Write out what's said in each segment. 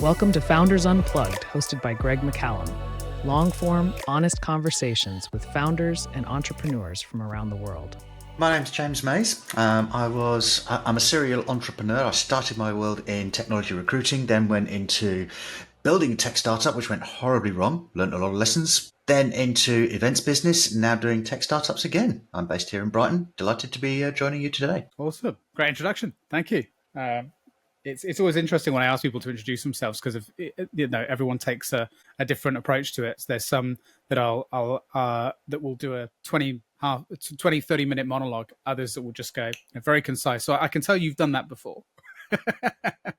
Welcome to Founders Unplugged, hosted by Greg McCallum. Long-form, honest conversations with founders and entrepreneurs from around the world. My name's James Mays. I'm a serial entrepreneur. I started my world in technology recruiting, then went into building a tech startup, which went horribly wrong, learned a lot of lessons, then into events business, now doing tech startups again. I'm based here in Brighton. Delighted to be joining you today. Awesome. Great introduction. Thank you. It's always interesting when I ask people to introduce themselves because everyone takes a different approach to it. So there's some that that will do a 20, 30 minute monologue. Others that will just go very concise. So I can tell you've done that before.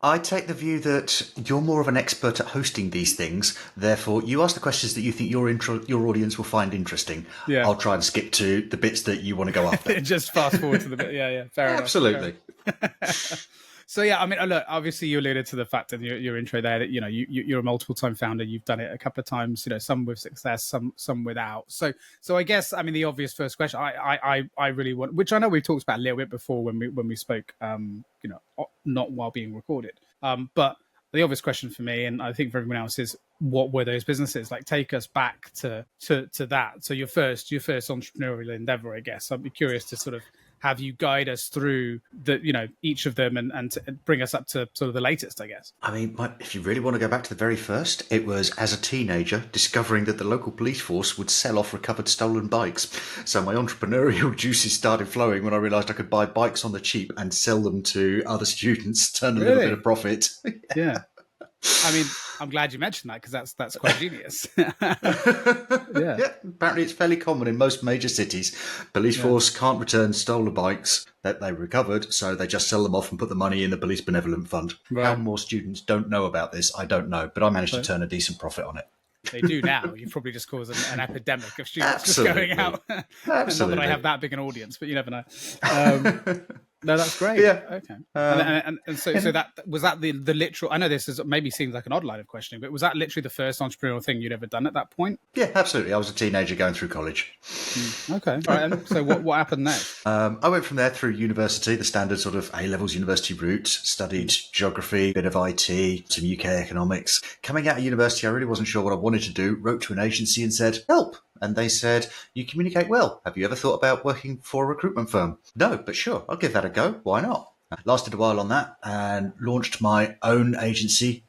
I take the view that you're more of an expert at hosting these things. Therefore, you ask the questions that you think your audience will find interesting. Yeah. I'll try and skip to the bits that you want to go after. Just fast forward to the bit. Yeah. Fair enough. Absolutely. So yeah, I mean, look, obviously you alluded to the fact in your intro there that you're a multiple time founder. You've done it a couple of times. Some with success, some without. So I guess the obvious first question I really want, which I know we've talked about a little bit before when we spoke, not while being recorded. But the obvious question for me, and I think for everyone else, is what were those businesses? Like, take us back to that. So your first entrepreneurial endeavor, I guess. I'd be curious to sort of have you guide us through each of them and to bring us up to sort of the latest, I guess. I mean, if you really want to go back to the very first, it was as a teenager discovering that the local police force would sell off recovered stolen bikes. So my entrepreneurial juices started flowing when I realised I could buy bikes on the cheap and sell them to other students, turn a little bit of profit. Yeah. I mean, I'm glad you mentioned that because that's quite genius. Yeah. Apparently it's fairly common in most major cities. Police force can't return stolen bikes that they recovered, so they just sell them off and put the money in the police benevolent fund. Right. How more students don't know about this, I don't know, but I managed to turn a decent profit on it. They do now. You've probably just caused an epidemic of students just going out. Absolutely. Not that I have that big an audience, but you never know. No, that's great. Yeah. Okay. And so that was that the literal. I know this is maybe seems like an odd line of questioning, but was that literally the first entrepreneurial thing you'd ever done at that point? Yeah, absolutely. I was a teenager going through college. Okay. All right. And so what happened next? I went from there through university, the standard sort of A-levels university route. Studied geography, a bit of IT, some UK economics. Coming out of university, I really wasn't sure what I wanted to do. Wrote to an agency and said, help. And they said, you communicate well. Have you ever thought about working for a recruitment firm? No, but sure, I'll give that a go. Why not? Lasted a while on that and launched my own agency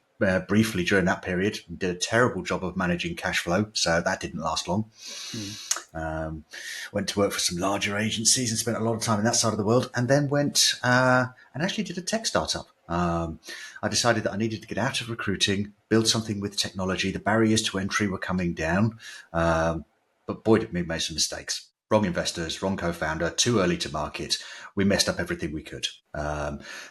briefly during that period. Did a terrible job of managing cash flow, so that didn't last long. Went to work for some larger agencies and spent a lot of time in that side of the world, and then went and actually did a tech startup. I decided that I needed to get out of recruiting, build something with technology. The barriers to entry were coming down. But boy, did we make some mistakes. Wrong investors, wrong co-founder, too early to market. We messed up everything we could.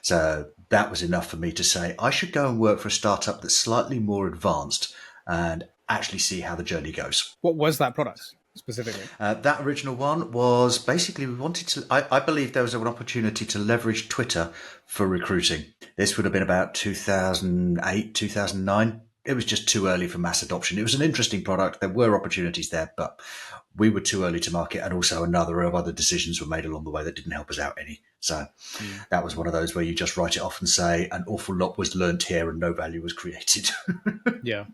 So that was enough for me to say, I should go and work for a startup that's slightly more advanced and actually see how the journey goes. What was that product specifically? That original one was basically, we wanted to, I believe there was an opportunity to leverage Twitter for recruiting. This would have been about 2008, 2009. It was just too early for mass adoption. It was an interesting product. There were opportunities there, but we were too early to market. And also a number of other decisions were made along the way that didn't help us out any. So that was one of those where you just write it off and say an awful lot was learnt here and no value was created. Yeah.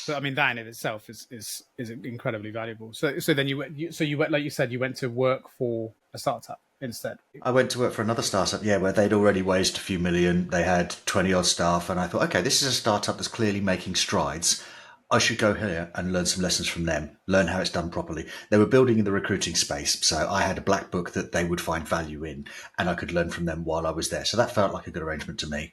But I mean, that in itself is incredibly valuable. So then you went, like you said, you went to work for a startup instead. I went to work for another startup, where they'd already raised a few million. They had 20 odd staff. And I thought, okay, this is a startup that's clearly making strides. I should go here and learn some lessons from them, learn how it's done properly. They were building in the recruiting space, so I had a black book that they would find value in, and I could learn from them while I was there. So that felt like a good arrangement to me.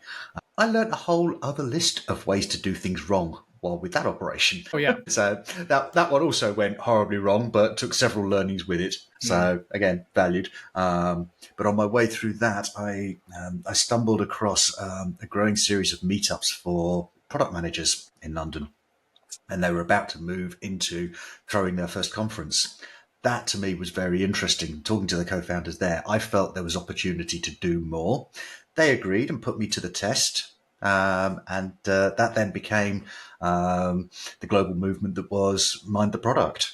I learned a whole other list of ways to do things wrong while with that operation. Oh, yeah. So that one also went horribly wrong, but took several learnings with it. So again, valued. But on my way through that, I stumbled across a growing series of meetups for product managers in London. And they were about to move into throwing their first conference. That to me was very interesting. Talking to the co-founders there, I felt there was opportunity to do more. They agreed and put me to the test. And that then became the global movement that was Mind the Product,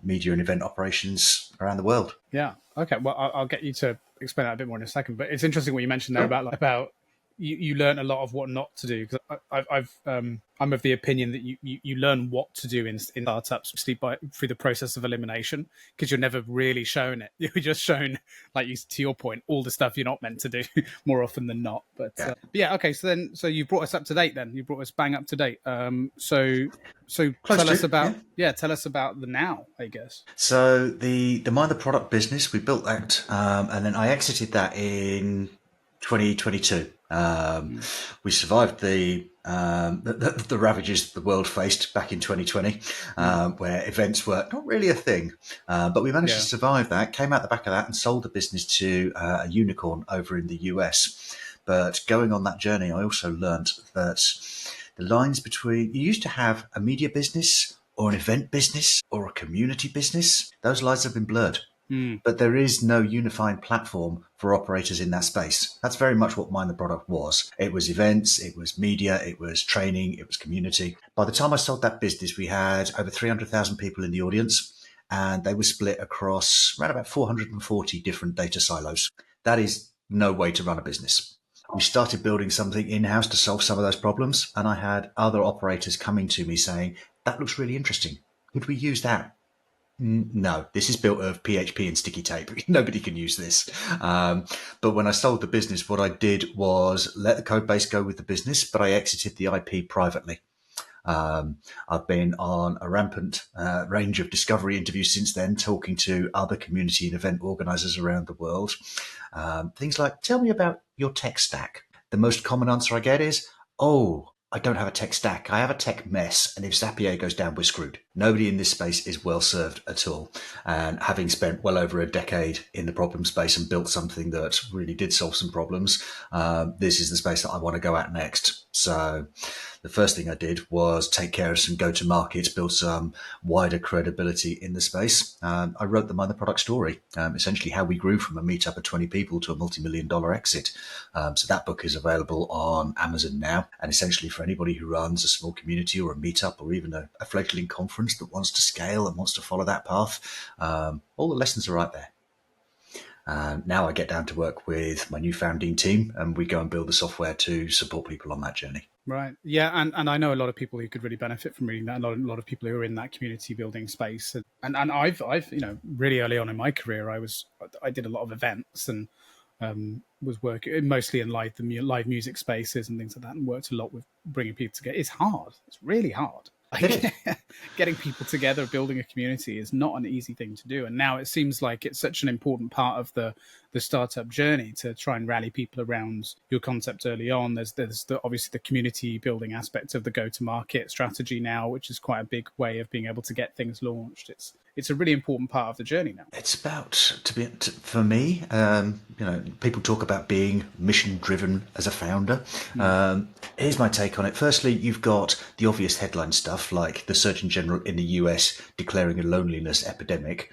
media and event operations around the world. Yeah. Okay. Well, I'll get you to explain that a bit more in a second. But it's interesting what you mentioned there about you learn a lot of what not to do, because I'm of the opinion that you learn what to do in startups through the process of elimination, because you're never really shown it. You're just shown, like to your point, all the stuff you're not meant to do more often than not. But yeah, okay. So you brought us up to date. Then you brought us bang up to date. So tell us about tell us about the now, I guess. So the Mind the Product business, we built that, and then I exited that in 2022. We survived the ravages the world faced back in 2020, where events were not really a thing, but we managed to survive that. Came out the back of that and sold the business to a unicorn over in the US. But going on that journey, I also learned that the lines between, you used to have a media business or an event business or a community business. Those lines have been blurred. But there is no unifying platform for operators in that space. That's very much what Mind the Product was. It was events, it was media, it was training, it was community. By the time I sold that business, we had over 300,000 people in the audience, and they were split across around about 440 different data silos. That is no way to run a business. We started building something in-house to solve some of those problems, and I had other operators coming to me saying, that looks really interesting. Could we use that? No, this is built of PHP and sticky tape. Nobody can use this. But when I sold the business, what I did was let the code base go with the business, but I exited the IP privately. I've been on a rampant range of discovery interviews since then, talking to other community and event organizers around the world. Things like, tell me about your tech stack. The most common answer I get is, I don't have a tech stack. I have a tech mess. And if Zapier goes down, we're screwed. Nobody in this space is well served at all. And having spent well over a decade in the problem space and built something that really did solve some problems, this is the space that I want to go at next. So the first thing I did was take care of some go-to-market, build some wider credibility in the space. I wrote the Mind the Product story, essentially how we grew from a meetup of 20 people to a multi-million-dollar exit. So that book is available on Amazon now. And essentially for anybody who runs a small community or a meetup or even a fledgling conference that wants to scale and wants to follow that path, all the lessons are right there. Now I get down to work with my new founding team, and we go and build the software to support people on that journey. Right. Yeah. And I know a lot of people who could really benefit from reading that. A lot of people who are in that community building space. And I've really early on in my career, I did a lot of events and was working mostly in live music spaces and things like that, and worked a lot with bringing people together. It's hard. It's really hard. Getting people together, building a community is not an easy thing to do. And now it seems like it's such an important part of the startup journey to try and rally people around your concept early on. There's obviously the community building aspect of the go-to-market strategy now, which is quite a big way of being able to get things launched. It's a really important part of the journey now. It's about, for me, people talk about being mission-driven as a founder. Here's my take on it. Firstly, you've got the obvious headline stuff, like the Surgeon General in the US declaring a loneliness epidemic.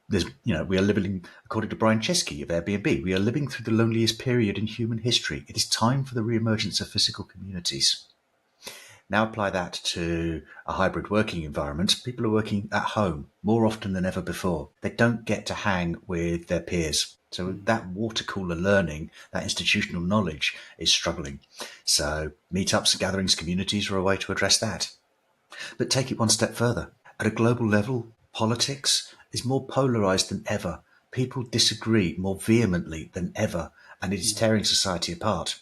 We are living, according to Brian Chesky of Airbnb, we are living through the loneliest period in human history. It is time for the reemergence of physical communities. Now apply that to a hybrid working environment. People are working at home more often than ever before. They don't get to hang with their peers. So that water cooler learning, that institutional knowledge is struggling. So meetups, gatherings, communities are a way to address that. But take it one step further. At a global level, politics is more polarized than ever. People disagree more vehemently than ever, and it is tearing society apart.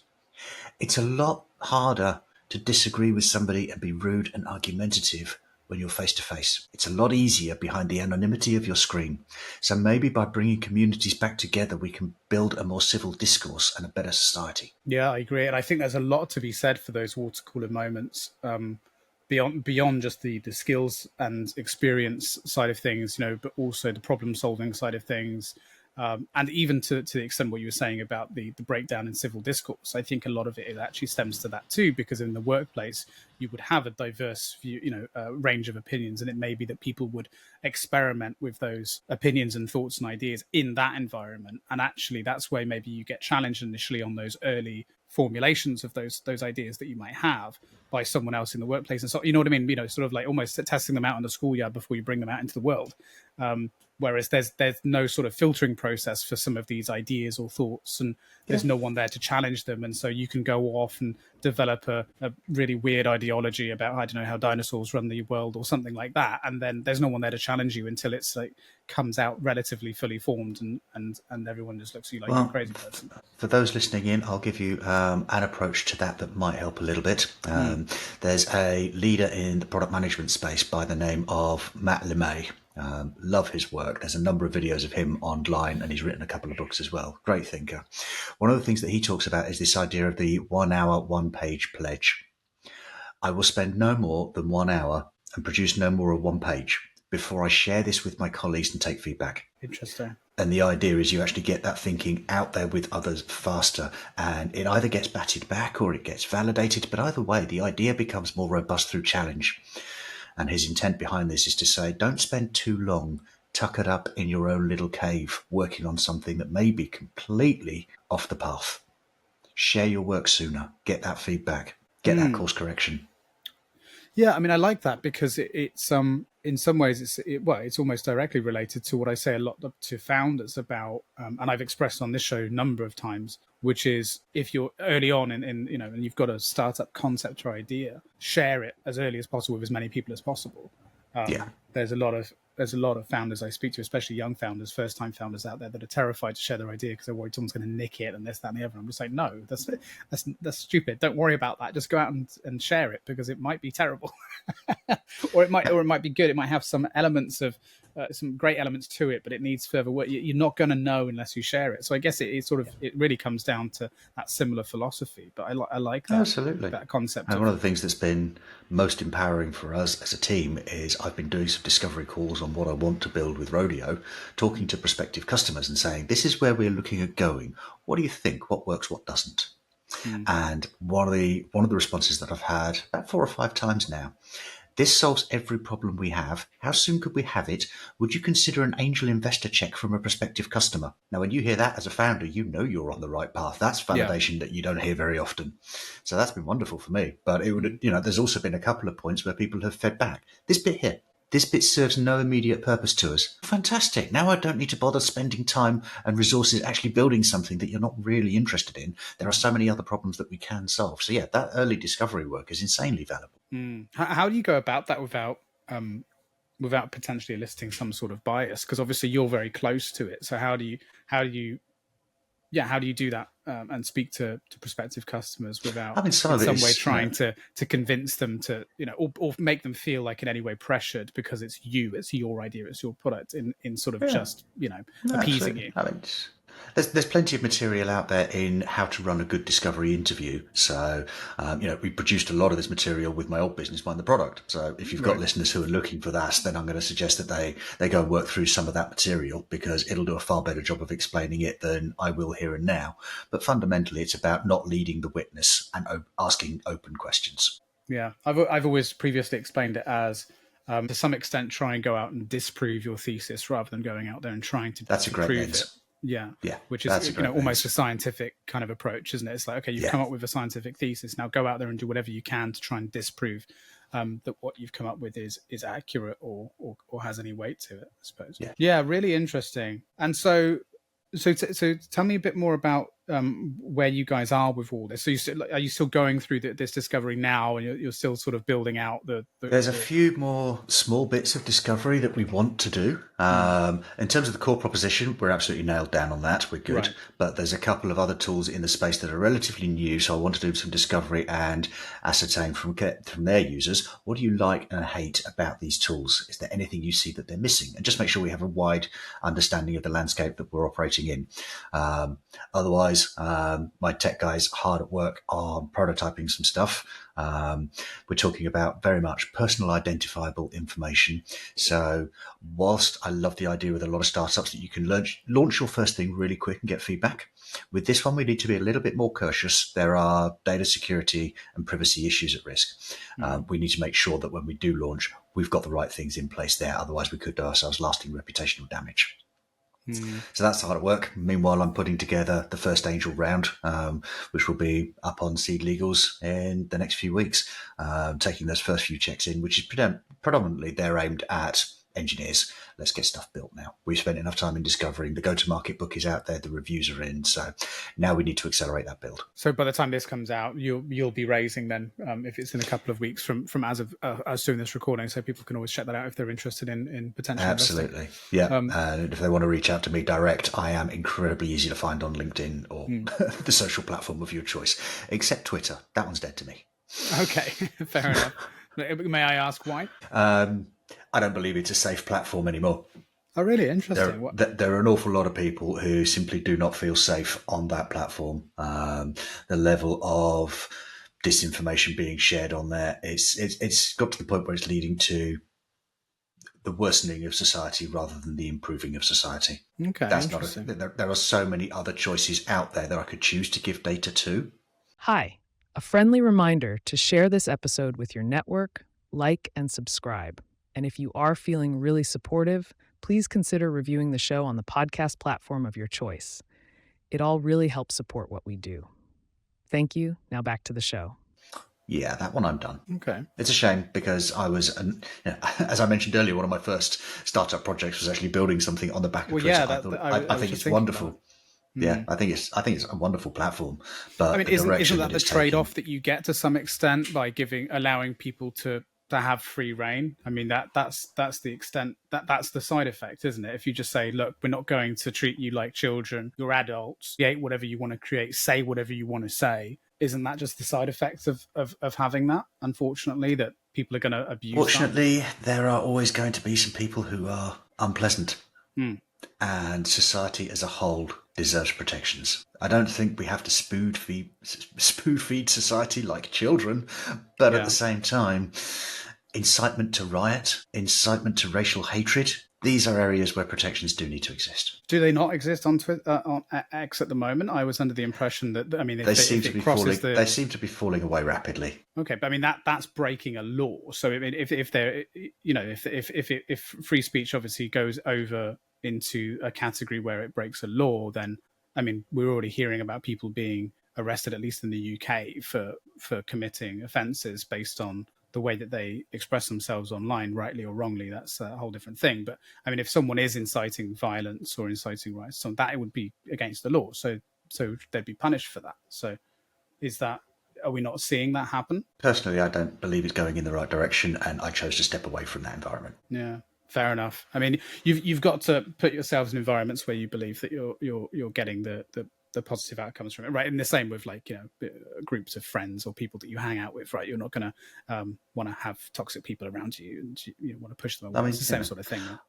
It's a lot harder to disagree with somebody and be rude and argumentative when you're face to face. It's a lot easier behind the anonymity of your screen. So maybe by bringing communities back together, we can build a more civil discourse and a better society. Yeah, I agree. And I think there's a lot to be said for those water cooler moments. Beyond just the skills and experience side of things, but also the problem solving side of things. And even to the extent what you were saying about the breakdown in civil discourse, I think a lot of it actually stems to that too, because in the workplace, you would have a diverse view, range of opinions, and it may be that people would experiment with those opinions and thoughts and ideas in that environment. And actually, that's where maybe you get challenged initially on those early formulations of those ideas that you might have by someone else in the workplace. And so, you know what I mean? Sort of like almost testing them out in the schoolyard before you bring them out into the world. Whereas there's no sort of filtering process for some of these ideas or thoughts, and there's no one there to challenge them. And so you can go off and develop a really weird ideology about, I don't know, how dinosaurs run the world or something like that. And then there's no one there to challenge you until it's like comes out relatively fully formed, and everyone just looks at you like you're a crazy person. For those listening in, I'll give you an approach to that might help a little bit. There's a leader in the product management space by the name of Matt LeMay. Love his work. There's a number of videos of him online, and he's written a couple of books as well. Great thinker. One of the things that he talks about is this idea of the 1 hour, 1 page pledge. I will spend no more than 1 hour and produce no more than 1 page before I share this with my colleagues and take feedback. Interesting. And the idea is you actually get that thinking out there with others faster, and it either gets batted back or it gets validated. But either way, the idea becomes more robust through challenge. And his intent behind this is to say, don't spend too long tuckered up in your own little cave working on something that may be completely off the path. Share your work sooner. Get that feedback. Get that course correction. Yeah, I mean, I like that because it's in some ways it's almost directly related to what I say a lot to founders about, and I've expressed on this show a number of times, which is if you're early on in and you've got a startup concept or idea, share it as early as possible with as many people as possible. There's a lot of founders I speak to, especially young founders, first-time founders out there that are terrified to share their idea because they're worried someone's going to nick it and this, that, and the other. I'm just like, no, that's stupid. Don't worry about that. Just go out and share it because it might be terrible, or it might be good. It might have some elements of some great elements to it, but it needs further work. You're not going to know unless you share it. So I guess it really comes down to that similar philosophy. But I like that, absolutely, that concept. And one of the things that's been most empowering for us as a team is I've been doing some discovery calls on what I want to build with Rodeo, talking to prospective customers and saying, this is where we're looking at going. What do you think? What works? What doesn't? And one of the responses that I've had about 4 or 5 times now, this solves every problem we have. How soon could we have it? Would you consider an angel investor check from a prospective customer? Now, when you hear that as a founder, you know you're on the right path. That's validation that you don't hear very often. So that's been wonderful for me. But it would, there's also been a couple of points where people have fed back. This bit here, this bit serves no immediate purpose to us. Fantastic. Now I don't need to bother spending time and resources actually building something that you're not really interested in. There are so many other problems that we can solve. So yeah, that early discovery work is insanely valuable. How do you go about that without potentially eliciting some sort of bias? Because obviously you're very close to it. So how do you do that and speak to prospective customers without in some way trying to convince them to, or make them feel like in any way pressured because it's your idea, it's your product in sort of just, appeasing you? I mean, there's plenty of material out there in how to run a good discovery interview. So, we produced a lot of this material with my old business, Mind the Product. So if you've got listeners who are looking for that, then I'm going to suggest that they go and work through some of that material because it'll do a far better job of explaining it than I will here and now. But fundamentally, it's about not leading the witness and asking open questions. Yeah, I've always previously explained it as, to some extent, try and go out and disprove your thesis rather than going out there and trying to That's a great prove lens. it. Yeah, which is almost a scientific kind of approach, isn't it? It's like, okay, you've come up with a scientific thesis. Now go out there and do whatever you can to try and disprove that what you've come up with is accurate or has any weight to it, I suppose. Yeah, really interesting. And so tell me a bit more about where you guys are with all this. So are you still going through this discovery now, and you're still sort of building out There's a few more small bits of discovery that we want to do. In terms of the core proposition, we're absolutely nailed down on that. We're good. Right. But there's a couple of other tools in the space that are relatively new. So I want to do some discovery and ascertain from their users, what do you like and hate about these tools? Is there anything you see that they're missing? And just make sure we have a wide understanding of the landscape that we're operating in. Otherwise, my tech guys are hard at work on prototyping some stuff. We're talking about very much personal identifiable information. So whilst I love the idea with a lot of startups that you can launch your first thing really quick and get feedback, with this one, we need to be a little bit more cautious. There are data security and privacy issues at risk. We need to make sure that when we do launch, we've got the right things in place there. Otherwise, we could do ourselves lasting reputational damage. So that's hard at work. Meanwhile, I'm putting together the first angel round, which will be up on Seed Legals in the next few weeks, taking those first few checks in, which is predominantly they're aimed at engineers. Let's get stuff built now. We've spent enough time in discovering. The go-to-market book is out there. The reviews are in. So now we need to accelerate that build. So by the time this comes out, you'll be raising then, if it's in a couple of weeks from as soon as recording, so people can always check that out if they're interested in potential Absolutely. investing. Yeah. And if they want to reach out to me direct, I am incredibly easy to find on LinkedIn or the social platform of your choice, except Twitter. That one's dead to me. Okay, fair enough. May I ask why? I don't believe it's a safe platform anymore. Oh, really? Interesting. There are an awful lot of people who simply do not feel safe on that platform. The level of disinformation being shared on there, it's got to the point where it's leading to the worsening of society rather than the improving of society. Okay, That's not there are so many other choices out there that I could choose to give data to. Hi, a friendly reminder to share this episode with your network, like, and subscribe. And if you are feeling really supportive, please consider reviewing the show on the podcast platform of your choice. It all really helps support what we do. Thank you. Now back to the show. Yeah, that one I'm done. Okay. It's a shame because I was, as I mentioned earlier, one of my first startup projects was actually building something on the back of Twitter. Yeah, I think it's wonderful. Yeah, I think it's a wonderful platform. But I mean, isn't that the trade-off that you get to some extent by allowing people to have free reign? I mean, that's the extent that's the side effect, isn't it? If you just say, look, we're not going to treat you like children, you're adults, create whatever you want to create, say whatever you want to say. Isn't that just the side effects of having that, unfortunately, that people are going to abuse? Fortunately, there are always going to be some people who are unpleasant. And society as a whole deserves protections. I don't think we have to spoon feed society like children, but at the same time, incitement to riot, incitement to racial hatred, these are areas where protections do need to exist. Do they not exist on Twitter, on X at the moment? I was under the impression that, I mean, they seem to be falling away rapidly. Okay, but I mean that's breaking a law. So I mean, if free speech obviously goes over into a category where it breaks a law, then I mean we're already hearing about people being arrested, at least in the UK, for committing offences based on the way that they express themselves online, rightly or wrongly. That's a whole different thing. But I mean, if someone is inciting violence or inciting riots, so that it would be against the law. So they'd be punished for that. So are we not seeing that happen? Personally, I don't believe it's going in the right direction, and I chose to step away from that environment. Yeah. Fair enough. I mean, you've got to put yourselves in environments where you believe that you're getting the positive outcomes from it, right? And the same with groups of friends or people that you hang out with, right? You're not going to want to have toxic people around you, and you want to push them away. I mean, it's the same sort of thing. Right?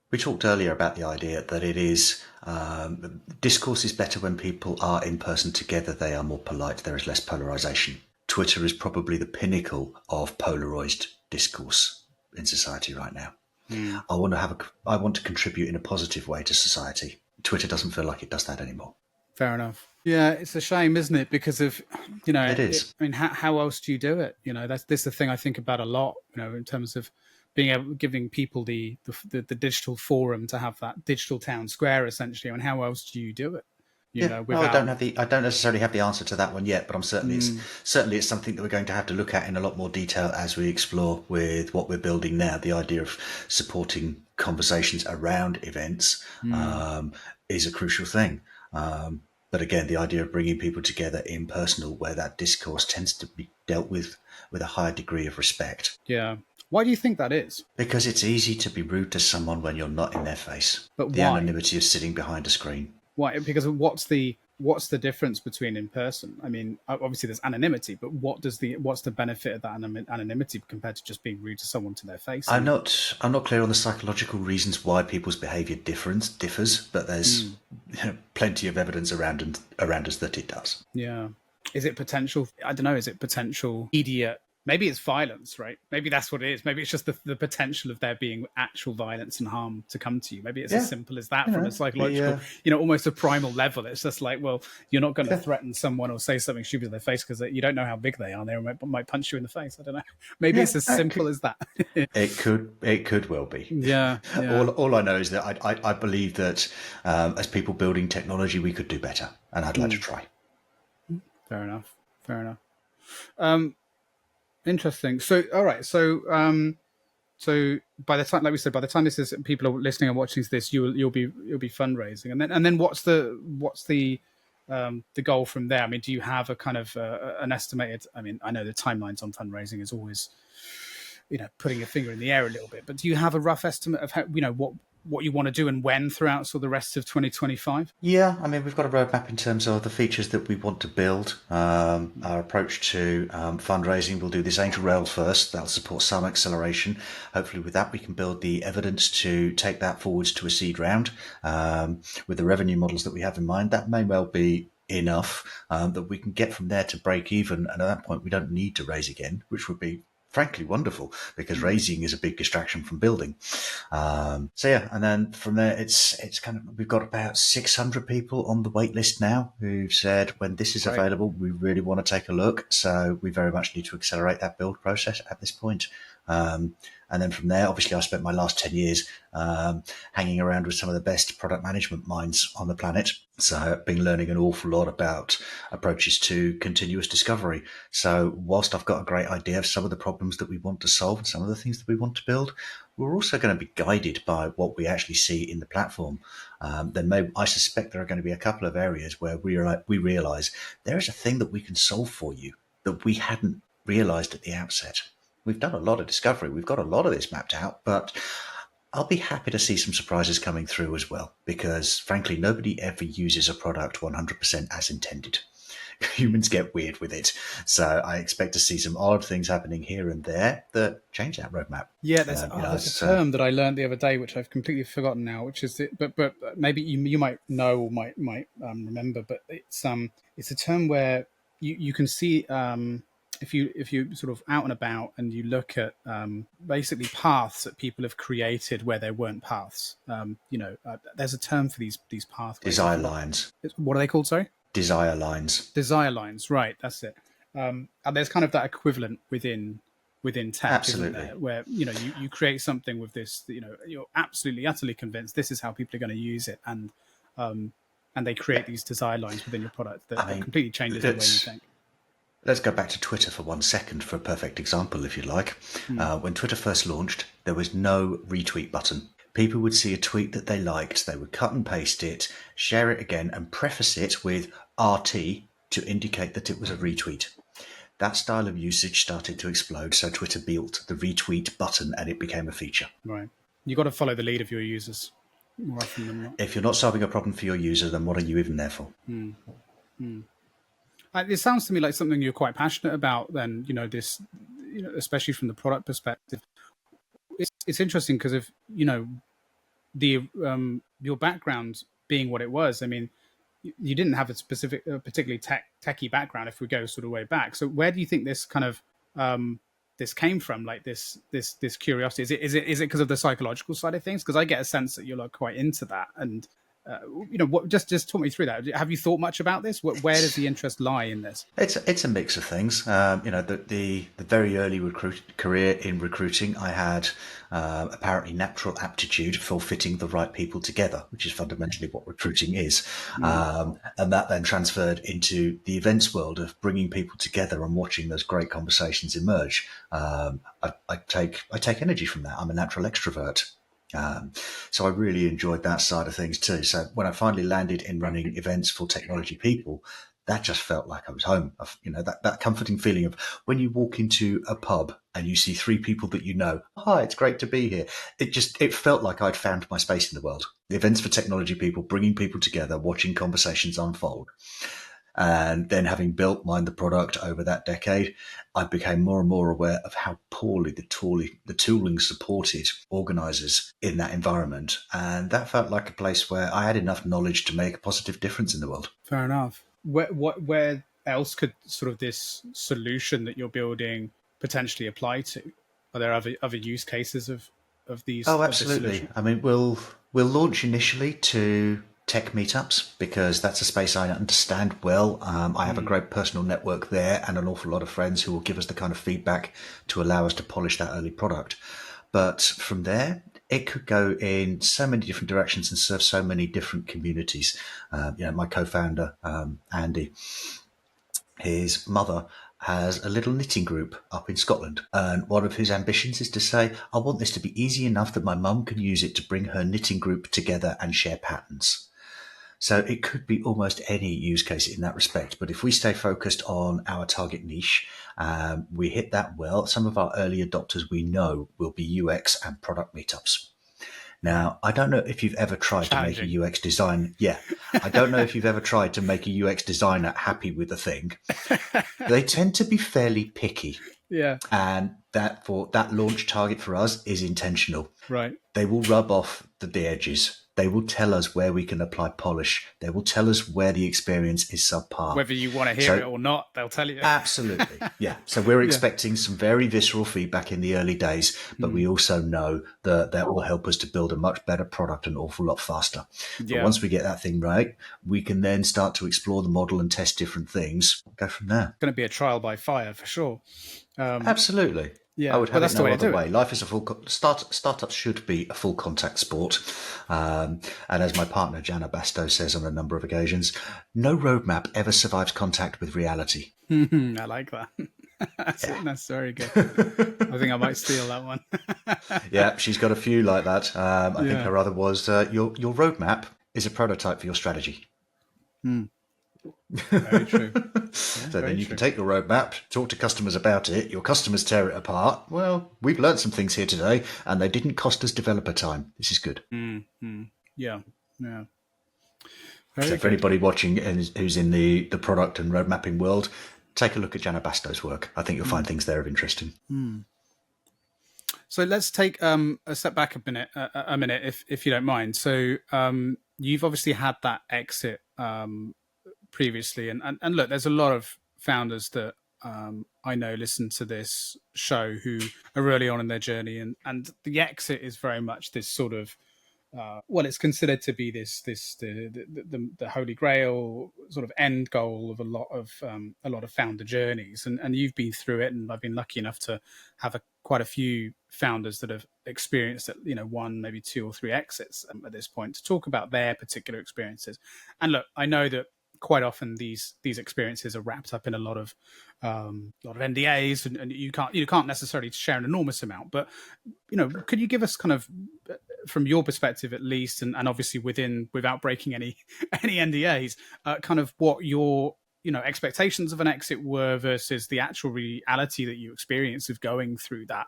We talked earlier about the idea that it is discourse is better when people are in person together. They are more polite. There is less polarization. Twitter is probably the pinnacle of polarized discourse in society right now. I want to contribute in a positive way to society. Twitter doesn't feel like it does that anymore. Fair enough. Yeah, it's a shame, isn't it? Because of, it is. I mean, how else do you do it? That's the thing I think about a lot. In terms of giving people the digital forum to have that digital town square, essentially. And how else do you do it? I don't necessarily have the answer to that one yet, but I'm certainly it's something that we're going to have to look at in a lot more detail as we explore with what we're building now. The idea of supporting conversations around events is a crucial thing. But again, the idea of bringing people together in personal, where that discourse tends to be dealt with a higher degree of respect. Yeah. Why do you think that is? Because it's easy to be rude to someone when you're not in their face. But the why? anonymity of sitting behind a screen. Why? Because what's the difference between in person? I mean, obviously there's anonymity, but what's the benefit of that anonymity compared to just being rude to someone to their face? I'm not clear on the psychological reasons why people's behaviour differs, but there's plenty of evidence around us that it does. Yeah. Is it potential? I don't know. Is it potential idiot? Maybe it's violence, right? Maybe that's what it is. Maybe it's just the potential of there being actual violence and harm to come to you. Maybe it's as simple as that from a psychological, almost a primal level. It's just like, well, you're not going to threaten someone or say something stupid in their face because you don't know how big they are. They might punch you in the face. I don't know. Maybe it's as simple as that. It could well be. Yeah. All I know is that I believe that as people building technology, we could do better, and I'd like to try. Fair enough. Interesting. So, all right. So So by the time, like we said, by the time this is people are listening and watching this, you'll be fundraising, and then what's the goal from there? I mean, do you have a kind of an estimated? I mean, I know the timelines on fundraising is always, putting your finger in the air a little bit, but do you have a rough estimate of how, what you want to do and when throughout the rest of 2025? Yeah, I mean, we've got a roadmap in terms of the features that we want to build. Our approach to fundraising, we'll do this angel rail first. That'll support some acceleration. Hopefully with that, we can build the evidence to take that forwards to a seed round. With the revenue models that we have in mind, that may well be enough that we can get from there to break even. And at that point, we don't need to raise again, which would be frankly wonderful, because raising is a big distraction from building. So yeah, and then from there, it's kind of, we've got about 600 people on the wait list now who've said when this is available, we really want to take a look. So we very much need to accelerate that build process at this point. And then from there, obviously, I spent my last 10 years hanging around with some of the best product management minds on the planet. So I've been learning an awful lot about approaches to continuous discovery. So whilst I've got a great idea of some of the problems that we want to solve and some of the things that we want to build, we're also going to be guided by what we actually see in the platform. I suspect there are going to be a couple of areas where we realize there is a thing that we can solve for you that we hadn't realized at the outset. We've done a lot of discovery. We've got a lot of this mapped out, but I'll be happy to see some surprises coming through as well, because frankly, nobody ever uses a product 100% as intended. Humans get weird with it. So I expect to see some odd things happening here and there that change that roadmap. Yeah, there's a term that I learned the other day, which I've completely forgotten now, which is, but maybe you might know or might remember, but it's a term where you can see, if you sort of out and about and you look at basically paths that people have created where there weren't paths. There's a term for these pathways. Desire lines. What are they called? Sorry. Desire lines. Desire lines, right? That's it. And there's kind of that equivalent within tech, Absolutely, isn't there? Where you create something with this, you're absolutely utterly convinced this is how people are going to use it, and they create these desire lines within your product that completely changes the way you think. Let's go back to Twitter for 1 second for a perfect example, if you like. When Twitter first launched, there was no retweet button. People would see a tweet that they liked, they would cut and paste it, share it again, and preface it with RT to indicate that it was a retweet. That style of usage started to explode, so Twitter built the retweet button and it became a feature. Right. You've got to follow the lead of your users more often than not. If you're not solving a problem for your user, then what are you even there for? It sounds to me like something you're quite passionate about then, this, especially from the product perspective. It's interesting because of, your background being what it was. I mean, you didn't have a specific, particularly techie background if we go sort of way back. So where do you think this kind of, this came from, like this curiosity? Is it because of the psychological side of things? Because I get a sense that you're like quite into that, and just talk me through that. Have you thought much about this? Where does the interest lie in this? It's a mix of things. The very early career in recruiting, I had apparently natural aptitude for fitting the right people together, which is fundamentally what recruiting is. And that then transferred into the events world of bringing people together and watching those great conversations emerge. I take energy from that. I'm a natural extrovert. So I really enjoyed that side of things too. So when I finally landed in running events for technology people, that just felt like I was home. That comforting feeling of when you walk into a pub and you see 3 people that you know, hi, it's great to be here. It felt like I'd found my space in the world. The events for technology people, bringing people together, watching conversations unfold. And then having built Mind the Product over that decade, I became more and more aware of how poorly the tooling supported organisers in that environment. And that felt like a place where I had enough knowledge to make a positive difference in the world. Fair enough. Where else could sort of this solution that you're building potentially apply to? Are there other use cases of these? Oh, absolutely. I mean, we'll launch initially to tech meetups because that's a space I understand well. I have a great personal network there and an awful lot of friends who will give us the kind of feedback to allow us to polish that early product. But from there, it could go in so many different directions and serve so many different communities. My co-founder, Andy, his mother has a little knitting group up in Scotland. And one of his ambitions is to say, I want this to be easy enough that my mum can use it to bring her knitting group together and share patterns. So it could be almost any use case in that respect. But if we stay focused on our target niche, we hit that well. Some of our early adopters we know will be UX and product meetups. Now, I don't know if you've ever tried to make a UX design. Yeah. I don't know if you've ever tried to make a UX designer happy with a thing. They tend to be fairly picky. Yeah. And that launch target for us is intentional. Right. They will rub off the edges. They will tell us where we can apply polish. They will tell us where the experience is subpar. Whether you want to hear it or not, they'll tell you. Absolutely. Yeah. So we're expecting some very visceral feedback in the early days, but we also know that will help us to build a much better product an awful lot faster. Yeah. But once we get that thing right, we can then start to explore the model and test different things. Go from there. It's going to be a trial by fire for sure. Absolutely. Yeah, I would have that's it the no way to other do way. it. Life is a startups should be a full contact sport. And as my partner, Jana Basto, says on a number of occasions, no roadmap ever survives contact with reality. I like that. That's very good. I think I might steal that one. Yeah, she's got a few like that. I think her other was, your roadmap is a prototype for your strategy. Very true. So then you can take your roadmap, talk to customers about it, your customers tear it apart. Well, we've learned some things here today, and they didn't cost us developer time. This is good. Yeah. So for anybody watching who's in the product and road mapping world, take a look at Jana Basto's work. I think you'll find things there of interesting. So let's take a step back a minute, if you don't mind. So you've obviously had that exit previously, and look, there's a lot of founders that I know listen to this show who are early on in their journey, and the exit is very much this sort of it's considered to be the holy grail sort of end goal of a lot of founder journeys, and you've been through it, and I've been lucky enough to have quite a few founders that have experienced one, maybe two or three exits at this point to talk about their particular experiences. And look, I know that quite often these experiences are wrapped up in a lot of NDAs, and you can't necessarily share an enormous amount. But could you give us kind of, from your perspective at least, and obviously without breaking any NDAs, kind of what your expectations of an exit were versus the actual reality that you experienced of going through that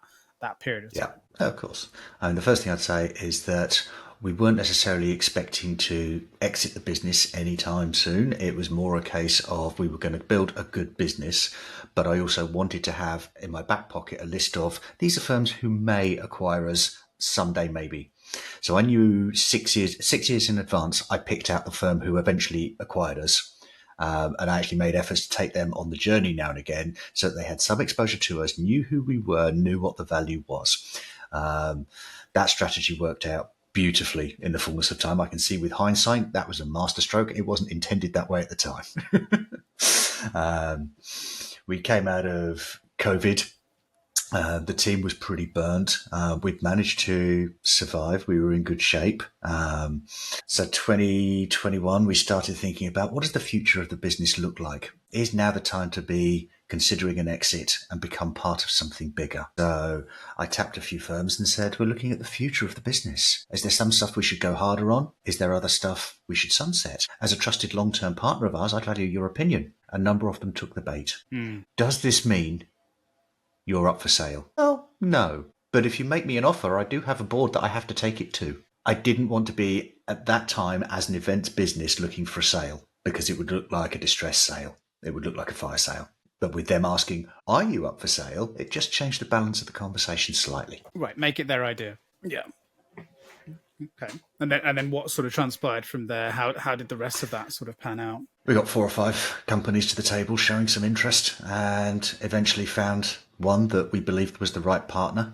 period of time? Yeah, of course. The first thing I'd say is that we weren't necessarily expecting to exit the business anytime soon. It was more a case of we were going to build a good business, but I also wanted to have in my back pocket a list of these are firms who may acquire us someday, maybe. So I knew 6 years in advance, I picked out the firm who eventually acquired us. And I actually made efforts to take them on the journey now and again so that they had some exposure to us, knew who we were, knew what the value was. That strategy worked out beautifully in the fullness of time. I can see with hindsight, that was a masterstroke. It wasn't intended that way at the time. We came out of COVID. The team was pretty burnt. We'd managed to survive. We were in good shape. So 2021, we started thinking about what does the future of the business look like? Is now the time to be considering an exit and become part of something bigger? So I tapped a few firms and said, we're looking at the future of the business. Is there some stuff we should go harder on? Is there other stuff we should sunset? As a trusted long-term partner of ours, I'd value your opinion. A number of them took the bait. Does this mean you're up for sale? Oh, no. But if you make me an offer, I do have a board that I have to take it to. I didn't want to be, at that time, as an events business looking for a sale, because it would look like a distress sale. It would look like a fire sale. But with them asking, are you up for sale? It just changed the balance of the conversation slightly. Right, make it their idea. Yeah. Okay. And then what sort of transpired from there? How did the rest of that sort of pan out? We got 4 or 5 companies to the table showing some interest and eventually found one that we believed was the right partner.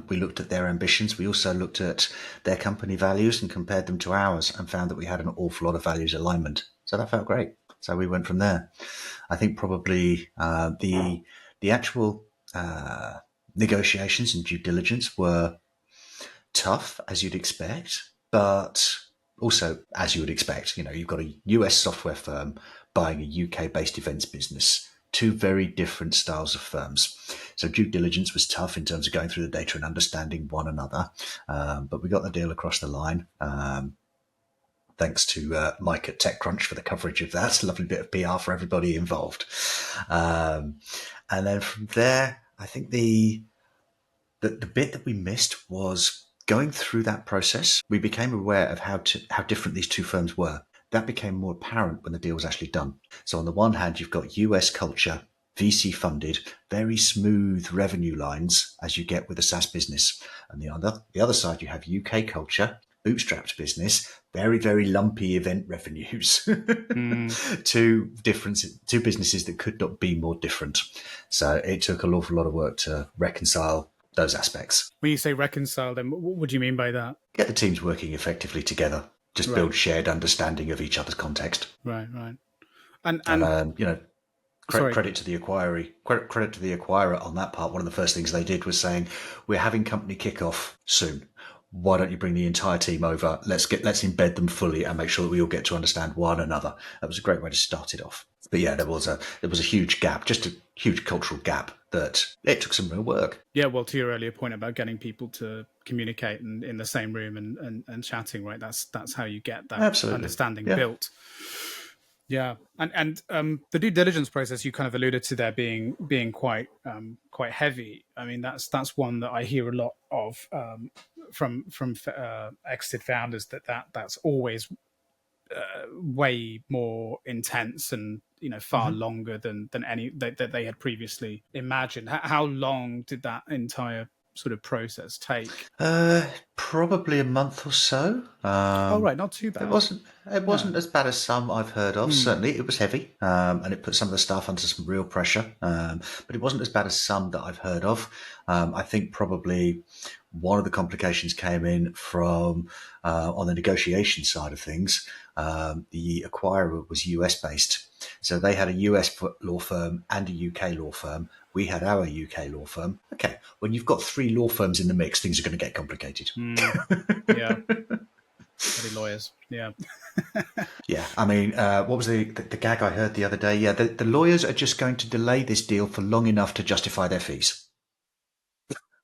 We looked at their ambitions. We also looked at their company values and compared them to ours and found that we had an awful lot of values alignment. So that felt great. So we went from there. I think probably the actual negotiations and due diligence were tough, as you'd expect, but also, as you would expect, you've got a US software firm buying a UK-based events business two very different styles of firms. So due diligence was tough in terms of going through the data and understanding one another, but we got the deal across the line. Thanks to Mike at TechCrunch for the coverage of that. Lovely bit of PR for everybody involved. And then from there, I think the bit that we missed was going through that process. We became aware of how different these two firms were. That became more apparent when the deal was actually done. So on the one hand, you've got US culture, VC funded, very smooth revenue lines as you get with a SaaS business. And the other side, you have UK culture, bootstrapped business, very, very lumpy event revenues. Two businesses that could not be more different. So it took an awful lot of work to reconcile those aspects. When you say reconcile, then what do you mean by that? Get the teams working effectively together. Just build shared understanding of each other's context. Right. And credit to the acquirer. Credit to the acquirer on that part. One of the first things they did was saying, "We're having company kickoff soon. Why don't you bring the entire team over? Let's embed them fully and make sure that we all get to understand one another." That was a great way to start it off. But yeah, there was a huge gap, just a huge cultural gap that it took some real work. Yeah, well, to your earlier point about getting people to communicate and in the same room and chatting, right? That's how you get that understanding built. Yeah, and the due diligence process you kind of alluded to there being quite heavy. I mean, that's one that I hear a lot of from exited founders that's always way more intense and far longer than any that they had previously imagined. How long did that entire sort of process take? Probably a month or so. Oh, right, not too bad. It wasn't as bad as some I've heard of. Certainly, it was heavy, and it put some of the staff under some real pressure. But it wasn't as bad as some that I've heard of. I think probably one of the complications came in from on the negotiation side of things. The acquirer was US based, so they had a US law firm and a UK law firm. We had our UK law firm. Okay, when you've got three law firms in the mix, things are going to get complicated. Yeah. Bloody lawyers. Yeah. Yeah. I mean, what was the gag I heard the other day? Yeah, the lawyers are just going to delay this deal for long enough to justify their fees.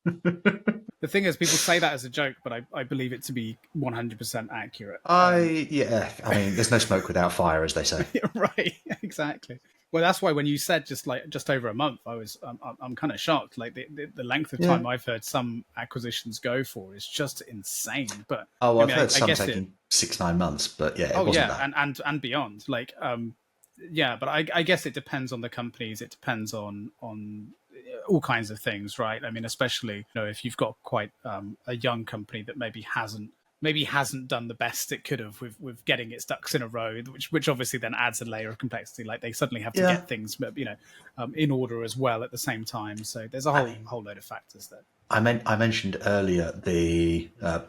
The thing is, people say that as a joke, but I believe it to be 100% accurate. I mean, there's no smoke without fire, as they say. Right, exactly. Well, that's why when you said just over a month, I'm kind of shocked. Like the length of time I've heard some acquisitions go for is just insane. But I've heard some taking 6-9 months, but yeah, it wasn't that. and beyond. Like, but I guess it depends on the companies. It depends on all kinds of things, right? I mean, especially if you've got quite a young company that maybe hasn't done the best it could have with getting its ducks in a row, which obviously then adds a layer of complexity. Like they suddenly have to get things in order as well at the same time. So there's a whole load of factors there. I mentioned earlier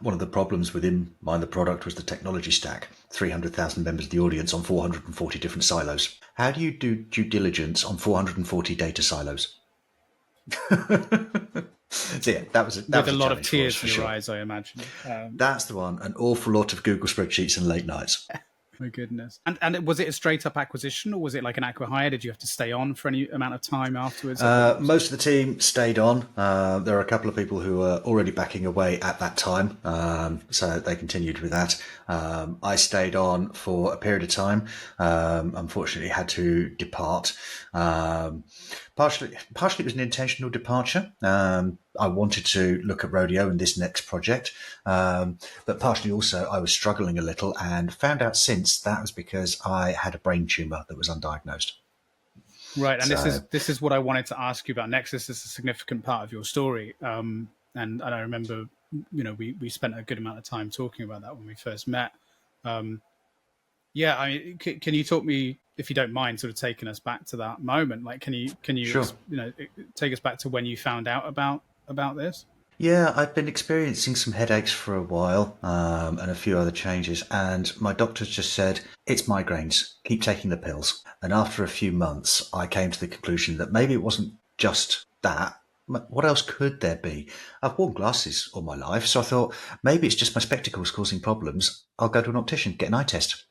one of the problems within Mind the Product was the technology stack. 300,000 members of the audience on 440 different silos. How do you do due diligence on 440 data silos? So yeah, that was a lot of tears in your eyes, I imagine. That's the one. An awful lot of Google spreadsheets and late nights. My goodness. And was it a straight up acquisition, or was it like an acqui-hire? Did you have to stay on for any amount of time afterwards? Most of the team stayed on. There are a couple of people who were already backing away at that time, so they continued with that. I stayed on for a period of time. Unfortunately, had to depart. Partially it was an intentional departure. I wanted to look at Rodeo and this next project, but partially also I was struggling a little and found out since that was because I had a brain tumor that was undiagnosed. Right, and this is what I wanted to ask you about next. This is a significant part of your story, and I remember, we spent a good amount of time talking about that when we first met. I mean, can you talk me, if you don't mind, sort of taking us back to that moment? Like, can you Sure. Take us back to when you found out about this? Yeah, I've been experiencing some headaches for a while, and a few other changes, and my doctors just said, it's migraines, keep taking the pills. And after a few months, I came to the conclusion that maybe it wasn't just that. What else could there be? I've worn glasses all my life, so I thought maybe it's just my spectacles causing problems. I'll go to an optician, get an eye test.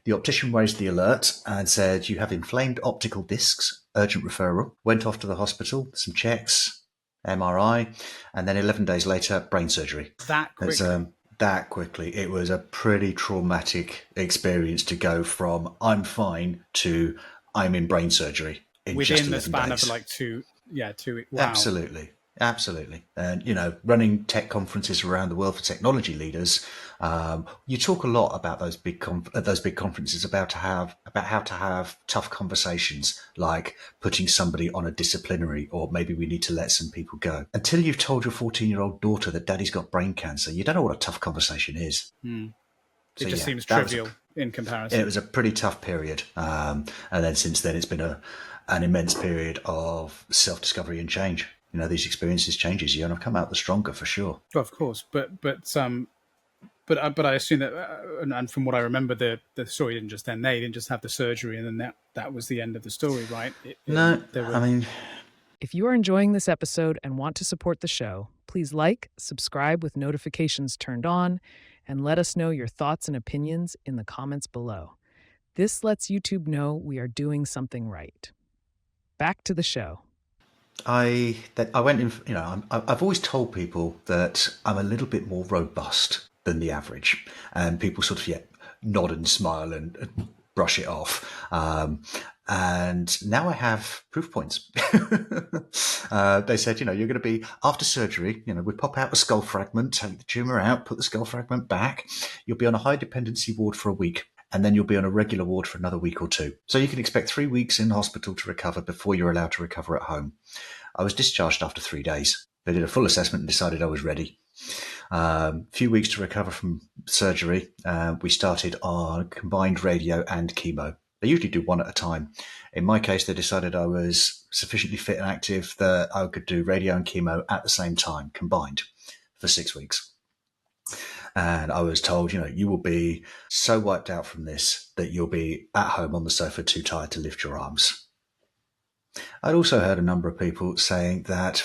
The optician raised the alert and said, "You have inflamed optical discs, urgent referral." Went off to the hospital, some checks, MRI, and then 11 days later, brain surgery. That It's quickly. that quickly. It was a pretty traumatic experience to go from "I'm fine" to "I'm in brain surgery" in just Within the 11 span of days. like 2 weeks. Wow. Absolutely. And, running tech conferences around the world for technology leaders, you talk a lot about those big conferences about how to have tough conversations, like putting somebody on a disciplinary, or maybe we need to let some people go. Until you've told your 14-year-old daughter that daddy's got brain cancer, you don't know what a tough conversation is. It So just yeah, seems that was trivial in it comparison. was a pretty tough period. And then since then, it's been an immense period of self-discovery and change. These experiences changes you, and I've come out the stronger for sure. Well, of course, but I assume that, and from what I remember, the story didn't just end. They didn't just have the surgery, and then that was the end of the story, right? No, There I were. mean, If you are enjoying this episode and want to support the show, please like, subscribe with notifications turned on, and let us know your thoughts and opinions in the comments below. This lets YouTube know we are doing something right. Back to the show. I went in. I've always told people that I'm a little bit more robust than the average, and people sort of nod and smile and brush it off. And now I have proof points. They said, you're going to be after surgery. We pop out a skull fragment, take the tumor out, put the skull fragment back. You'll be on a high dependency ward for a week, and then you'll be on a regular ward for another week or two. So you can expect 3 weeks in hospital to recover before you're allowed to recover at home. I was discharged after 3 days. They did a full assessment and decided I was ready. Few weeks to recover from surgery. We started on combined radio and chemo. They usually do one at a time. In my case, they decided I was sufficiently fit and active that I could do radio and chemo at the same time, combined, for 6 weeks. And I was told, you will be so wiped out from this that you'll be at home on the sofa too tired to lift your arms. I'd also heard a number of people saying that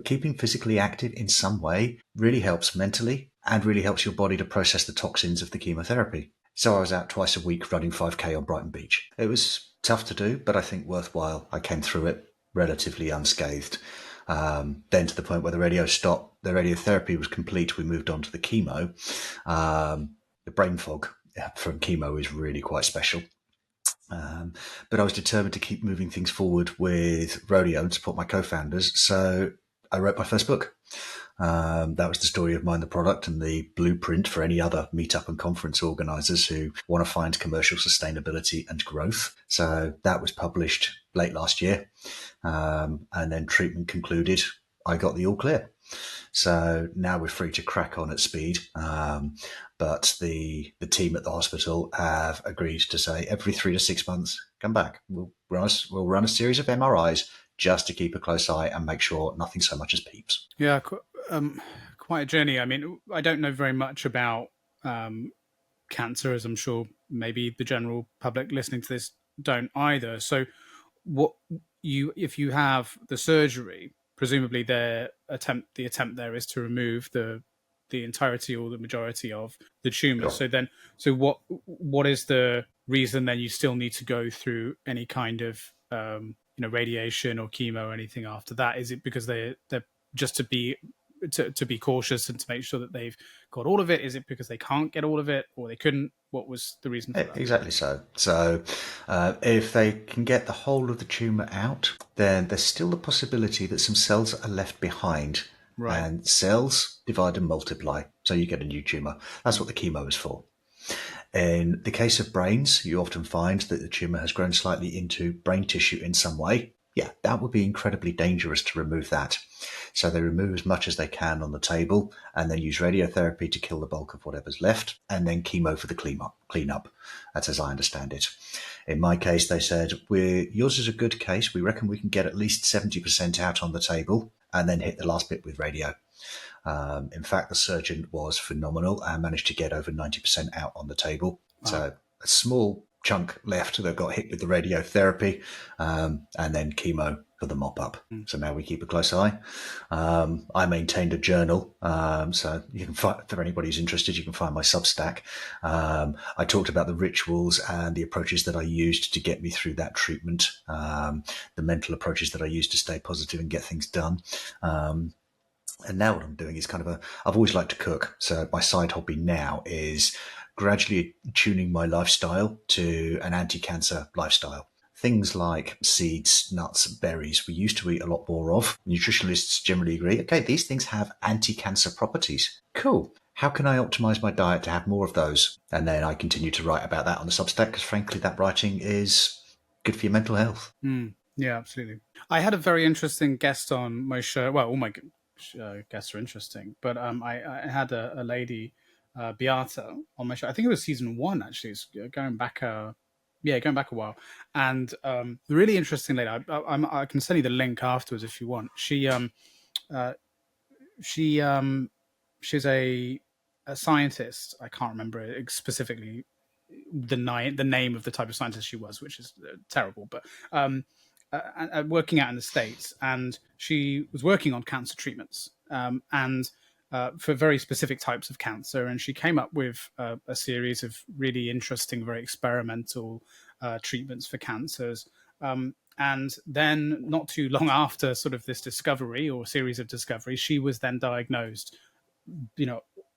keeping physically active in some way really helps mentally and really helps your body to process the toxins of the chemotherapy. So I was out twice a week running 5K on Brighton Beach. It was tough to do, but I think worthwhile. I came through it relatively unscathed. Then to the point where the radio stopped, the radiotherapy was complete, we moved on to the chemo. The brain fog from chemo is really quite special. But I was determined to keep moving things forward with Rodeo and support my co-founders. So I wrote my first book. That was the story of Mind the Product and the blueprint for any other meetup and conference organizers who want to find commercial sustainability and growth. So that was published late last year. And then treatment concluded. I got the all clear. So now we're free to crack on at speed. But the team at the hospital have agreed to say every 3 to 6 months, come back. We'll run a series of MRIs just to keep a close eye and make sure nothing so much as peeps. Yeah, quite a journey. I mean, I don't know very much about cancer, as I'm sure maybe the general public listening to this don't either. So, if you have the surgery, presumably the attempt there is to remove the entirety or the majority of the tumor. Sure. So what is the reason then you still need to go through any kind of radiation or chemo or anything after that? Is it because they're just to be cautious and to make sure that they've got all of it? Is it because they can't get all of it, or they couldn't? What was the reason for that? Exactly so. So if they can get the whole of the tumour out, then there's still the possibility that some cells are left behind. Right. And cells divide and multiply, so you get a new tumour. That's what the chemo is for. In the case of brains, you often find that the tumour has grown slightly into brain tissue in some way. Yeah, that would be incredibly dangerous to remove that. So they remove as much as they can on the table and then use radiotherapy to kill the bulk of whatever's left, and then chemo for the cleanup. That's as I understand it. In my case, they said, yours is a good case. We reckon we can get at least 70% out on the table and then hit the last bit with radio. In fact, the surgeon was phenomenal and managed to get over 90% out on the table. Wow. So a small chunk left that got hit with the radiotherapy, and then chemo for the mop up. So now we keep a close eye. I maintained a journal. So you can find, for anybody who's interested, you can find my Substack. I talked about the rituals and the approaches that I used to get me through that treatment, the mental approaches that I used to stay positive and get things done. And now what I'm doing is I've always liked to cook. So my side hobby now is gradually tuning my lifestyle to an anti-cancer lifestyle. Things like seeds, nuts, berries, we used to eat a lot more of. Nutritionalists generally agree, okay, these things have anti-cancer properties. Cool. How can I optimize my diet to have more of those? And then I continue to write about that on the Substack because frankly, that writing is good for your mental health. Yeah, absolutely. I had a very interesting guest on my show. Well, all my guests are interesting, but I had a lady, Beata, on my show. I think it was season 1, actually. It's going back a while. And the really interesting lady, I can send you the link afterwards if you want. She's a scientist. I can't remember specifically the name of the type of scientist she was, which is terrible, but working out in the States, and she was working on cancer treatments, and for very specific types of cancer. And she came up with a series of really interesting, very experimental treatments for cancers. And then not too long after sort of this discovery or series of discoveries, she was then diagnosed,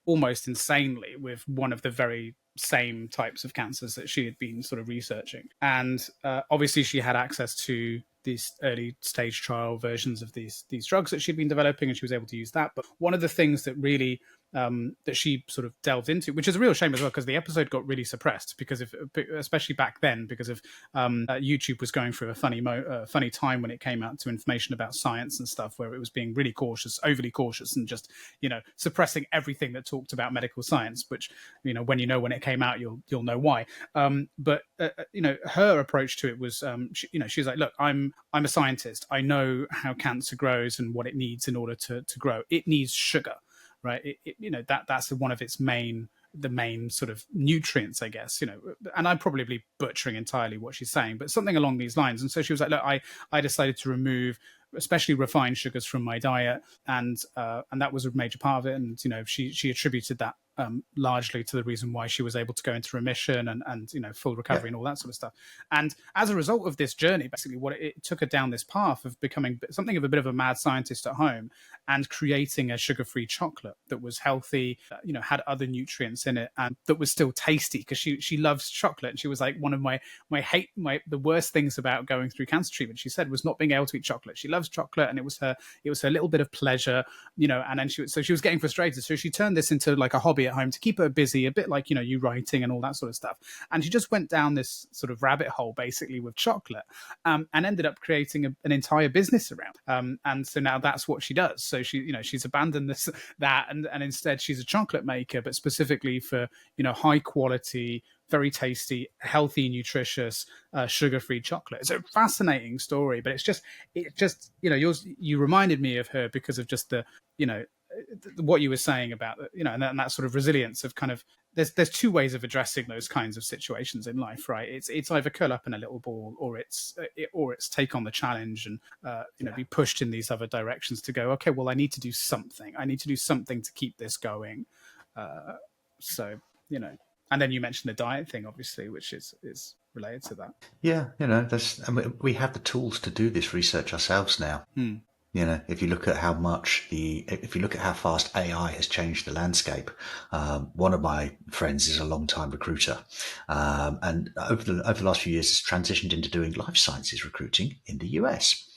almost insanely, with one of the very same types of cancers that she had been sort of researching. And obviously she had access to these early stage trial versions of these drugs that she'd been developing, and she was able to use that. But one of the things that really that she sort of delved into, which is a real shame as well, because the episode got really suppressed especially back then, because of YouTube was going through a funny time when it came out to information about science and stuff, where it was being really cautious, overly cautious, and just suppressing everything that talked about medical science. Which when it came out, you'll know why. But her approach to it was, she was like, look, I'm a scientist. I know how cancer grows and what it needs in order to grow. It needs sugar. Right, that's one of its main sort of nutrients, I guess. And I'm probably butchering entirely what she's saying, but something along these lines. And so she was like, look, I decided to remove especially refined sugars from my diet, and that was a major part of it. And she attributed that largely to the reason why she was able to go into remission and full recovery and all that sort of stuff. And as a result of this journey, basically what it took her down this path of becoming something of a bit of a mad scientist at home and creating a sugar-free chocolate that was healthy, had other nutrients in it, and that was still tasty, because she loves chocolate. And she was like, one of the worst things about going through cancer treatment, she said, was not being able to eat chocolate. She loves chocolate, and it was her little bit of pleasure, and then she was getting frustrated. So she turned this into like a hobby at home to keep her busy, a bit like, you writing and all that sort of stuff. And she just went down this sort of rabbit hole basically with chocolate, and ended up creating an entire business around. And so now that's what she does. So she's abandoned that, and instead she's a chocolate maker, but specifically for, high quality, very tasty, healthy, nutritious, sugar-free chocolate. It's a fascinating story, but it just you reminded me of her because of just the what you were saying about and that sort of resilience of kind of there's two ways of addressing those kinds of situations in life, right? It's either curl up in a little ball, or it's take on the challenge and be pushed in these other directions to go, okay, well, I need to do something to keep this going. So and then you mentioned the diet thing, obviously, which is related to that. Yeah, we have the tools to do this research ourselves now. If you look at how fast AI has changed the landscape, one of my friends is a long-time recruiter, and over the last few years has transitioned into doing life sciences recruiting in the US.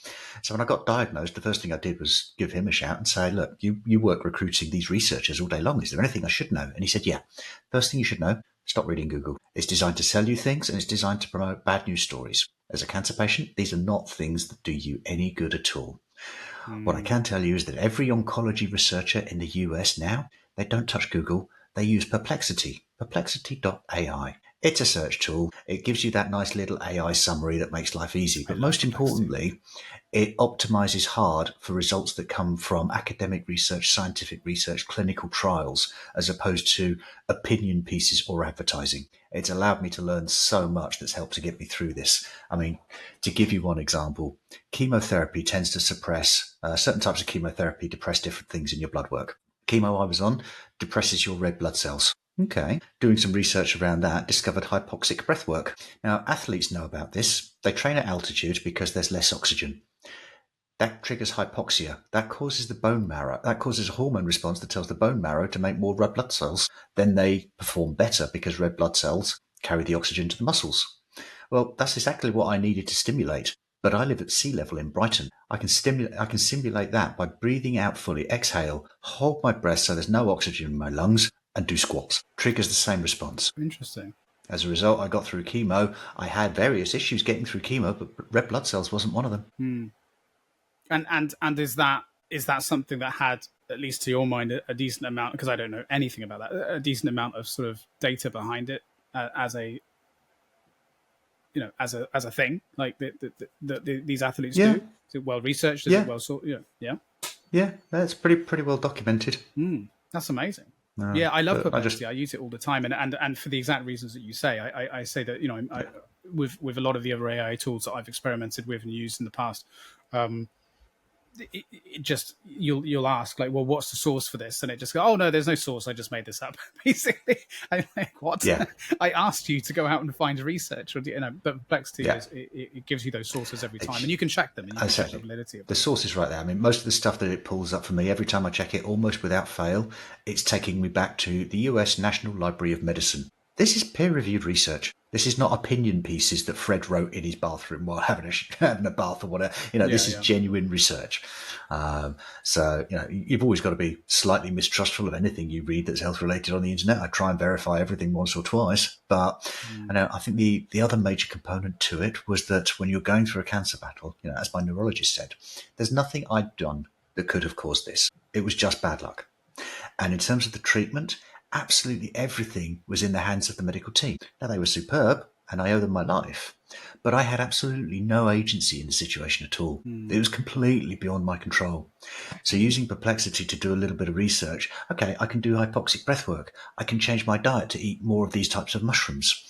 So when I got diagnosed, the first thing I did was give him a shout and say, look, you work recruiting these researchers all day long. Is there anything I should know? And he said, yeah, first thing you should know, stop reading Google. It's designed to sell you things, and it's designed to promote bad news stories. As a cancer patient, these are not things that do you any good at all. What I can tell you is that every oncology researcher in the US now, they don't touch Google. They use Perplexity, perplexity.ai. It's a search tool. It gives you that nice little AI summary that makes life easy. I But love most Perplexity. importantly, it optimizes hard for results that come from academic research, scientific research, clinical trials, as opposed to opinion pieces or advertising. It's allowed me to learn so much that's helped to get me through this. I mean, to give you one example, chemotherapy tends to suppress certain types of chemotherapy, depress different things in your blood work. Chemo I was on depresses your red blood cells. Okay. Doing some research around that, discovered hypoxic breath work. Now, athletes know about this. They train at altitude because there's less oxygen. That triggers hypoxia. That causes the bone marrow. That causes a hormone response that tells the bone marrow to make more red blood cells. Then they perform better because red blood cells carry the oxygen to the muscles. Well, that's exactly what I needed to stimulate. But I live at sea level in Brighton. I can simulate that by breathing out fully, exhale, hold my breath so there's no oxygen in my lungs, and do squats. Triggers the same response. Interesting. As a result, I got through chemo. I had various issues getting through chemo, but red blood cells wasn't one of them. And is that something that had, at least to your mind, a decent amount, because I don't know anything about that, a decent amount of sort of data behind it, as a, as a thing like these athletes Yeah, do? Is it well researched? Is it yeah, well sorted? Yeah. yeah. That's pretty well documented. That's amazing. Yeah, I love But I just Perplexity. I use it all the time, and for the exact reasons that you say. I say that with a lot of the other AI tools that I've experimented with and used in the past, it just you'll ask like, well, what's the source for this, and it just go, oh no, there's no source, I just made this up. Basically, I'm like, what? yeah, I asked you to go out and find research, or but Perplexity yeah. is it gives you those sources every time, and you can check them, and you can check the Exactly. validity of The them. source is right there. I mean, most of the stuff that it pulls up for me, every time I check it, almost without fail, it's taking me back to the US National Library of Medicine. This is peer-reviewed research. This is not opinion pieces that Fred wrote in his bathroom while having a bath or whatever. Yeah, This is yeah. genuine research. So, you've always got to be slightly mistrustful of anything you read that's health-related on the internet. I try and verify everything once or twice. But I think the other major component to it was that when you're going through a cancer battle, as my neurologist said, there's nothing I'd done that could have caused this. It was just bad luck. And in terms of the treatment, absolutely everything was in the hands of the medical team. Now, they were superb, and I owe them my life, but I had absolutely no agency in the situation at all. It was completely beyond my control. So using Perplexity to do a little bit of research, okay, I can do hypoxic breathwork. I can change my diet to eat more of these types of mushrooms.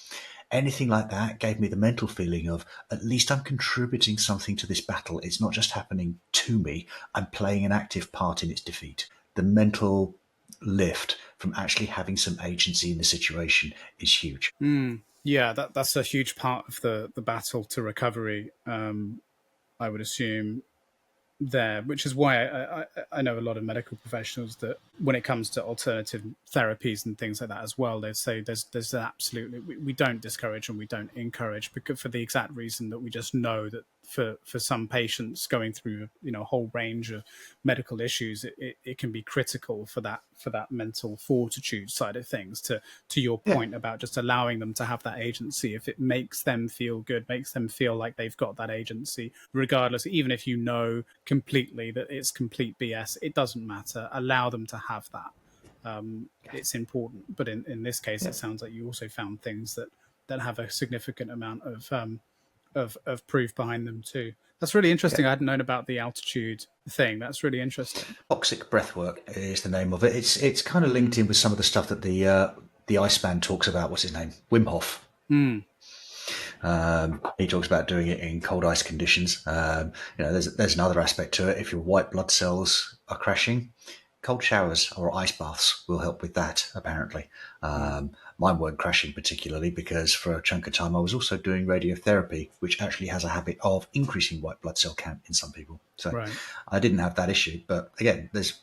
Anything like that gave me the mental feeling of, at least I'm contributing something to this battle. It's not just happening to me. I'm playing an active part in its defeat. The mental lift from actually having some agency in the situation is huge. Yeah, that's a huge part of the battle to recovery. I would assume there, which is why I know a lot of medical professionals that when it comes to alternative therapies and things like that as well, they say there's absolutely we don't discourage and we don't encourage, because for the exact reason that we just know that for some patients going through a whole range of medical issues, it can be critical for that mental fortitude side of things, to your Yeah, point about just allowing them to have that agency. If it makes them feel good, makes them feel like they've got that agency, regardless, even if you know completely that it's complete BS, it doesn't matter. Allow them to have that. It's important. But in this case, yeah, it sounds like you also found things that have a significant amount of proof behind them too. That's really yeah. interesting. I hadn't known about the altitude thing. That's really interesting. Toxic breathwork is the name of it. It's kind of linked in with some of the stuff that the Iceman talks about. What's his name? Wim Hof. He talks about doing it in cold ice conditions. There's another aspect to it. If your white blood cells are crashing, cold showers or ice baths will help with that, apparently. Mine weren't crashing particularly because for a chunk of time I was also doing radiotherapy, which actually has a habit of increasing white blood cell count in some people. So Right. I didn't have that issue. But again, there's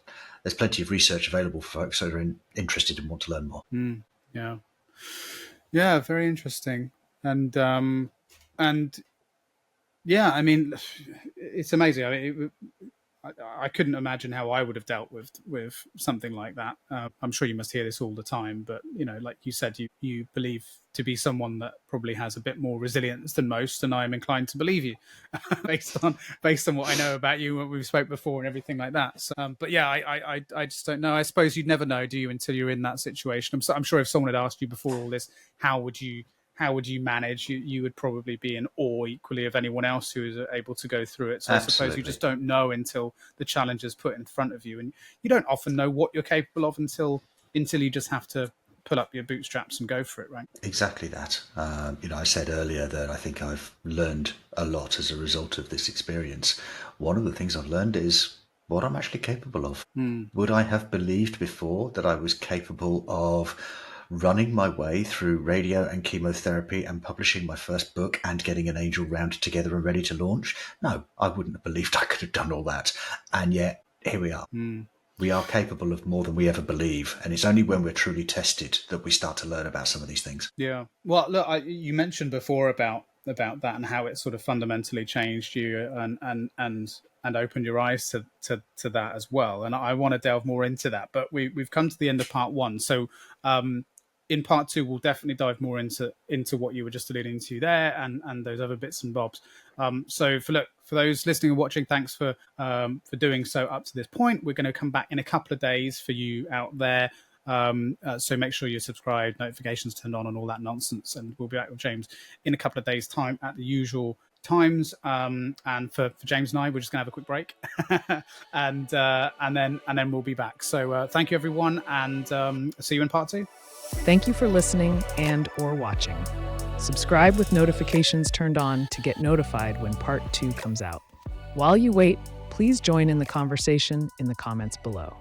plenty of research available for folks that are interested and want to learn more. Yeah. Yeah. Very interesting. And yeah, I mean, it's amazing. I mean, I couldn't imagine how I would have dealt with something like that. I'm sure you must hear this all the time, but like you said, you believe to be someone that probably has a bit more resilience than most, and I'm inclined to believe you based on what I know about you, what we've spoke before, and everything like that. So, but yeah, I just don't know. I suppose you'd never know, do you, until you're in that situation. I'm sure if someone had asked you before all this, how would you manage, you would probably be in awe equally of anyone else who is able to go through it. So Absolutely. I suppose you just don't know until the challenge is put in front of you, and you don't often know what you're capable of until you just have to pull up your bootstraps and go for it, right? Exactly that. I said earlier that I think I've learned a lot as a result of this experience. One of the things I've learned is what I'm actually capable of. Would I have believed before that I was capable of running my way through radio and chemotherapy and publishing my first book and getting an angel round together and ready to launch? No, I wouldn't have believed I could have done all that. And yet, here we are. We are capable of more than we ever believe. And it's only when we're truly tested that we start to learn about some of these things. Yeah. Well, look, you mentioned before about that and how it sort of fundamentally changed you and opened your eyes to that as well. And I want to delve more into that. But we've come to the end of part one. So in part two, we'll definitely dive more into what you were just alluding to there and those other bits and bobs. So for those listening and watching, thanks for doing so up to this point. We're going to come back in a couple of days for you out there. So make sure you're subscribed, notifications turned on, and all that nonsense. And we'll be back with James in a couple of days' time at the usual times. And for James and I, we're just gonna have a quick break, and then we'll be back. So thank you, everyone, and see you in part two. Thank you for listening and/or watching. Subscribe with notifications turned on to get notified when part 2 comes out. While you wait, please join in the conversation in the comments below.